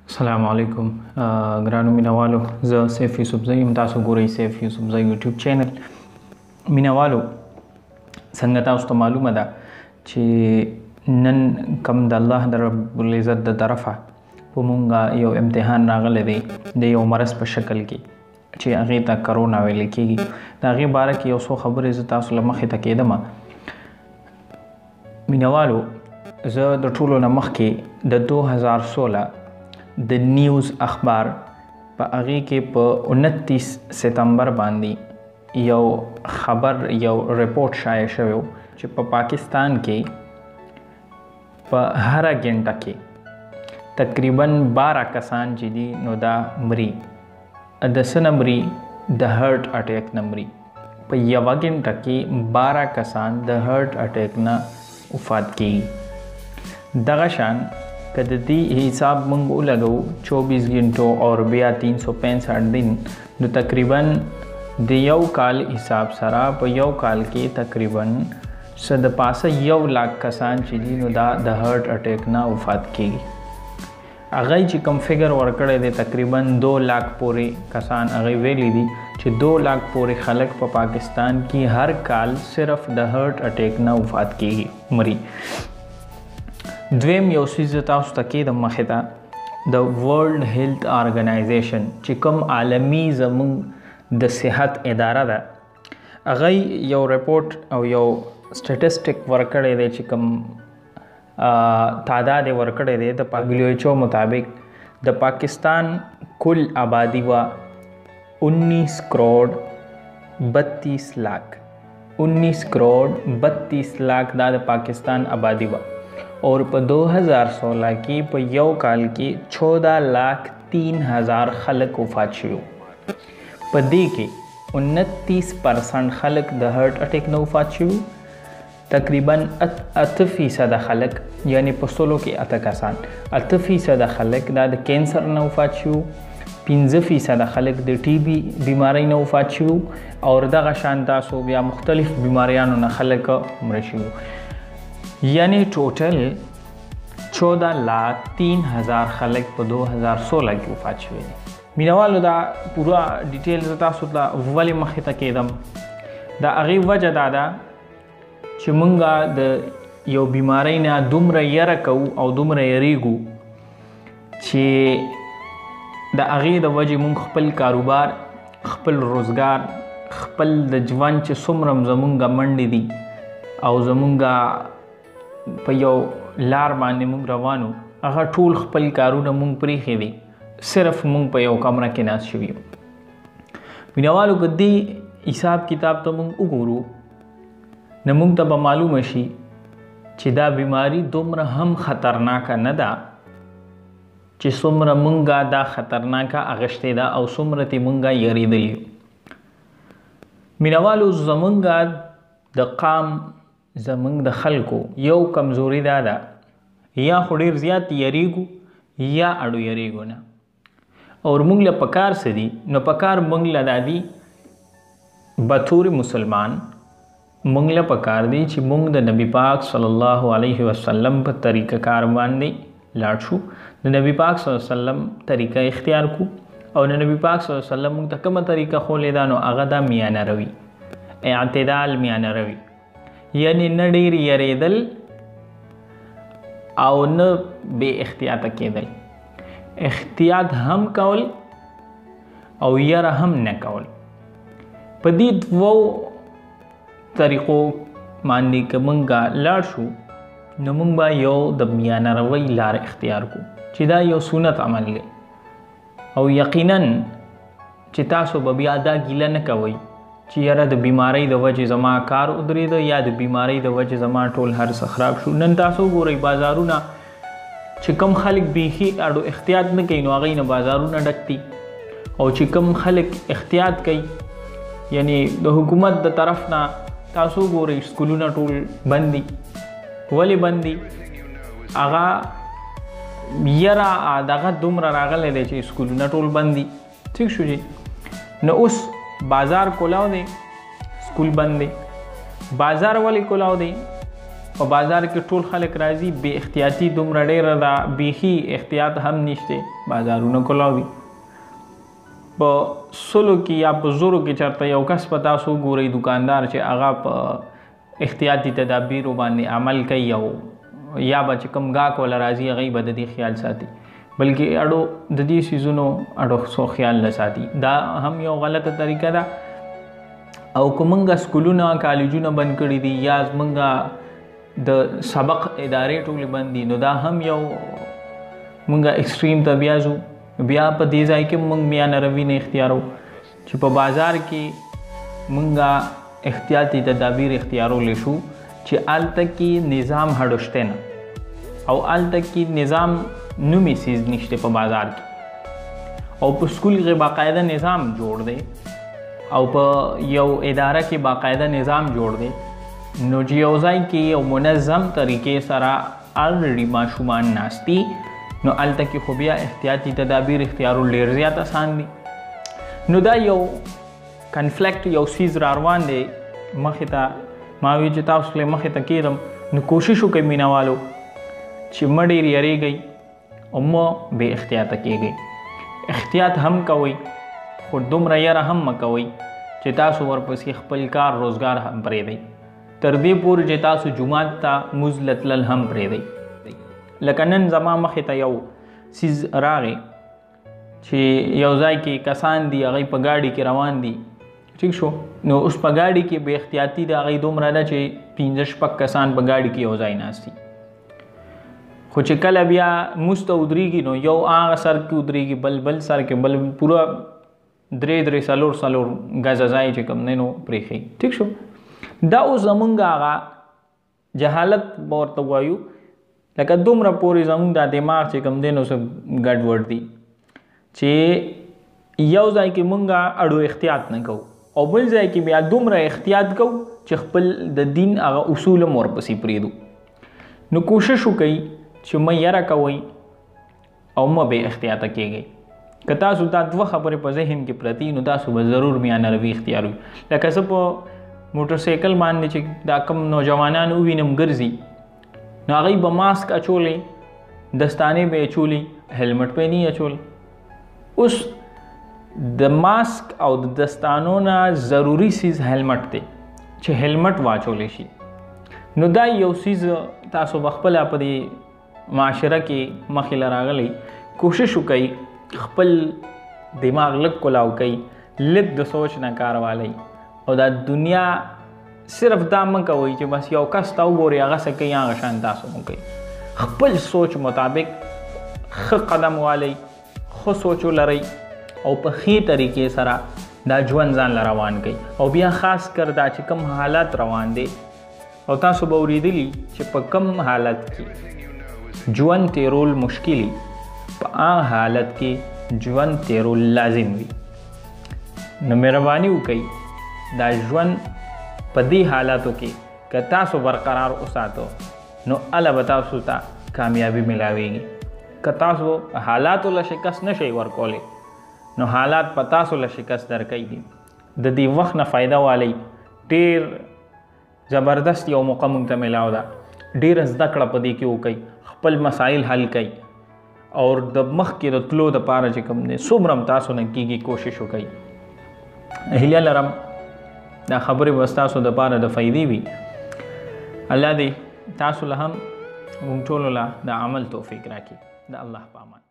السلام علیکم ګرانو مینوالو، زه سیف یوسفزی یم، تاسو ګورئ سیف یوسفزی یوټیوب چینل. مینوالو، څنګه تاسو ته معلومه ده چې نن کوم د الله د رب العزت د طرفه په مونږ یو امتحان راغلی دی د یو مرض په شکل کې چې هغې ته کرونا ویل کېږي. د هغې باره کې یو څو خبرې زه تاسو له مخې ته کېدم. مینوالو، زه د ټولو نه مخکې د 2016 د نیوز اخبار په هغې کې په 29 ستمبر باندې یو خبر یو رپورټ شایع شوی و چې په پاکستان کې په هره ګنټه کې تقریبا 12 کسان چې دي نو دا مري. د څه نه مري؟ د هارت اټیک نه مري. په یوه ګنټه کې 12 کسان د هارت اټیک نه وفات کېږي. دغه شان که د دې حساب موږ ولګو 24 غنټو اور بیا 365 دن، نو تقریبا د یو کال حساب سره په یو کال کې تقریبا څه د پاسه 1 لاک کسان چې دي نو دا د هارت اټیک نه وفات کېږي. هغه چې کوم فګر ورکړی دی تقریبا 2 لاک پورې کسان هغه ویلی دي چې 2 لاک پورې خلک په پاکستان کې هر کال صرف د هارت اټیک نه وفات کېږي، مري. دویم یو څیز تاسو ته کېدم مخې ته، د ورلډ هیلث ارګنایزیشن چې کوم عالمي زمونږ د صحت اداره ده، هغه یو رپورټ او یو سټیټسټیک ورکړی دی چې کوم تعداد یې ورکړی دی د WHO مطابق د پاکستان کل آبادی وا 19 کروڑ 32 لاکھ 19 کروڑ 32 لاکھ دا د پاکستان آبادی وا، اور په 2016 کې په یو کال کې 14 لاکھ 3,000 خلک وفات شوي. په دې کې 29% خلک د هارت اټیک نه وفات شوي، تقریبا 8% خلک یعنی په 100 کې 8 کسان 8% خلک دا د کینسر نه وفات شوي، 15% خلک د ټي بي بیمارۍ نه وفات شوي، او دغه شان تاسو بیا مختلف بیماریانو نه خلک مړه شوي. یعنی ټوټل 14 لاکھ 3,000 خلک په 2016 کې وفات شوي دي. مینوالو، دا پوره ډیټیل زه تاسو ته ولې مخې ته کېدم، د هغې وجه دا ده چې مونږ د یو بیمارۍ نه دومره یره کوو او دومره یریږو چې د هغې د وجې مونږ خپل کاروبار، خپل روزګار، خپل د ژوند چې څومره زمونږ منډې دي او زمونږ په یو لار باندې مونږ روانو، هغه ټول خپل کارونه مونږ پرېښي دي، صرف مونږ په یو کمره کې ناست شوي یو. مینوالو، که دې حساب کتاب ته مونږ وګورو نو مونږ ته به معلومه شي چې دا بیماری دومره هم خطرناکه نه ده چې څومره مونږ دا خطرناکه اغشتې ده او څومره ترې مونږ یریدلي یو. مینوالو، زمونږ د قام، زمونږ د خلکو یو کمزوري دا ده، یا خو ډېر زیات یریږو یا اړو یریږو نه. اور مونږ له پکار څه دي؟ نو پکار مونږ له دا دي بطور مسلمان مونږ له پکار دي چې مونږ د نبی پاک صلی الله علیه وسلم په طریقه کار باندې لاړ شو، د نبی پاک صلی الله علیه وسلم طریقه اختیار کو، او د نبی پاک صلی الله علیه وسلم مونږ ته کومه طریقه ښولې ده نو هغه دا میانه روي، اعتدال میانه روي، یعنی نه ډېر یریدل او نه بې احتیاطه کېدل، احتیاط هم کول او یره هم نه کول. په دې دوو طریقو باندې که مونږ لاړ شو نو مونږ به یو د میانه روۍ لار اختیار کو چې دا یو سنت عمل دی، او یقینا چې تاسو به بیا دا ګیله نه کوئ چې یاره د بیمارۍ د وجې زما کار ودرېده یا د بیمارۍ د وجې زما ټول هر څه خراب شو. نن تاسو ګورئ بازارونه چې کم خلک بیخي اړو احتیاط نه کوي نو هغوی نه بازارونه ډک دي، او چې کم خلک احتیاط کوي یعنی د حکومت د طرف نه تاسو ګورئ سکولونه ټول بند دي. ولې بند دي؟ هغه یره دغه دومره راغلی دی چې سکولونه ټول بند دي. ٹھیک شو جی. نو اوس بازار کولاو دی، سکول بند دی. بازار ولی کولاو دی؟ په بازار کې ټول خلک راځي، بې احتیاطي دومره ډېره ده، بیخي احتیاط هم نشته، بازارونه کلاو دي. په سلو کې یا په زرو کې چېرته یو کس په تاسو ګورئ دکاندار چې هغه په احتیاطي تدابیرو باندې عمل کوي او یا به چې کوم ګاهک وله راځي هغوی به د دې خیال ساتي، بلکې اړو د دې څیزونو اړو څو خیال نه ساتي. دا هم یو غلطه طریقه ده. او که موږ سکولونه کالجونه بند کړي دي یا موږ د سبق ادارې ټولې بند دي، نو دا هم یو موږ ایکسټریم ته بیا ځو. بیا په دې ځای کې موږ میانه روي نه اختیارو چې په بازار کې موږ احتیاطي تدابیر اختیارولی شو چې هلته کې نظام هډوشته نه او هلته کې نظام نومي څیز نشته په بازار کې، او په سکول کې باقاعده نظام جوړ دی او په یو اداره کې باقاعده نظام جوړ دی، نو چې یو ځای کې یو منظم طریقې سره الریډي ماشومان ناستی، نو هلته کې خو بیا احتیاطي تدابیر اختیارول ډېر زیات اسان دي. نو دا یو کنفلیکټ یو څیز را روان دی مخې ته. ما وی چې تاسو له مخې ته کېدم، نو کوشش وکړئ مینهوالو چې مه ډېر یریږئ او مه بې احتیاطه کېږئ. احتیاط هم کوئ خو دومره یره هم مه کوئ چې تاسو ورپسې خپل کار روزګار هم پرېږدئ، تر دې پورې چې تاسو جومات ته مونځ له تلل هم پرېږدئ. لکه نن زما مخې ته یو څیز راغی چې یو ځای کې کسان دي، هغوی په ګاډي کې روان دي، ټیک شو. نو اوس په ګاډي کې بې احتیاطي د هغوی دومره ده چې 5-6 کسان په ګاډي کې یو ځای ناست دي، خو چې کله بیا مونځ ته ودرېږي نو یو هغه سر کې ودرېږي، بل سر کې، بل پوره 3-4 ګزه ځای چې کوم دی نو پرېښي، ټیک شو. دا اوس زمونږ هغه جهالت به ورته وایو، لکه دومره پورې زمونږ دا دماغ چې کوم دی نو څه ګډوډ دي چې یو ځای کې مونږ اړو احتیاط نه کوو او بل ځای کې بیا دومره احتیاط کوو چې خپل د دین هغه اصول هم ورپسې پرېږدو. نو کوشش وکئ چې مه یره کوئ او مه بې احتیاطه کېږئ. که تاسو دا 2 خبرې په ذهن کې پرتې نو تاسو به ضرور میانه روي اختیاروي. لکه زه په موټرسایکل باندې چې دا کم نوجوانان ووینم ګرځي، نو هغوی به ماسک اچولی، دستانې به یې اچولی، هیلمټ به یې نه اچولی. اوس د ماسک او د دستانو نه ضروري څیز هیلمټ دی چې هیلمټ واچولی شي. نو دا یو څیز تاسو به خپله په دې معاشره کې مخې له راغلی، کوشش وکئ خپل دماغ لږ کلاو کئ، لږ د سوچ نه کار والی، او دا دنیا صرف دا مه کوئ چې بس یو کس ته وګورئ هغه څه کوي هغه شان تاسو هم کوئ. خپل سوچ مطابق ښه قدم والی، ښه سوچ ولرئ او په ښې طریقې سره دا ژوند ځان له روان کئ. او بیا خاص کر دا چې کوم حالات روان دی او تاسو به اورېدلي چې په کوم حالت کې ژوند تیرول مشکلي، په هغه حالت کې ژوند تیرول لازم وي. نو مهرباني وکئ دا ژوند په دې حالاتو کې که تاسو برقرار وساتو نو الله به تاسو ته کامیابی ملاویږي. که تاسو حالاتو له شکست نشئ ورکولی نو حالات په تاسو له شکست درکوي دي. د دې وخت نه فایده والی. ډېر زبردست یو موقع موږ ته میلاو ده، ډېره زده کړه په دې کې وکئ، خپل مسایل حل کئ او د مخکې د تلو دپاره چې کوم دی څومره هم تاسو نه کېږي کوشش وکئ. هیله لرم دا خبرې به ستاسو دپاره د فایدې وي. الله دې تاسو له هم موږ ټولو له د عمل توفیق راکړي. د الله په امان.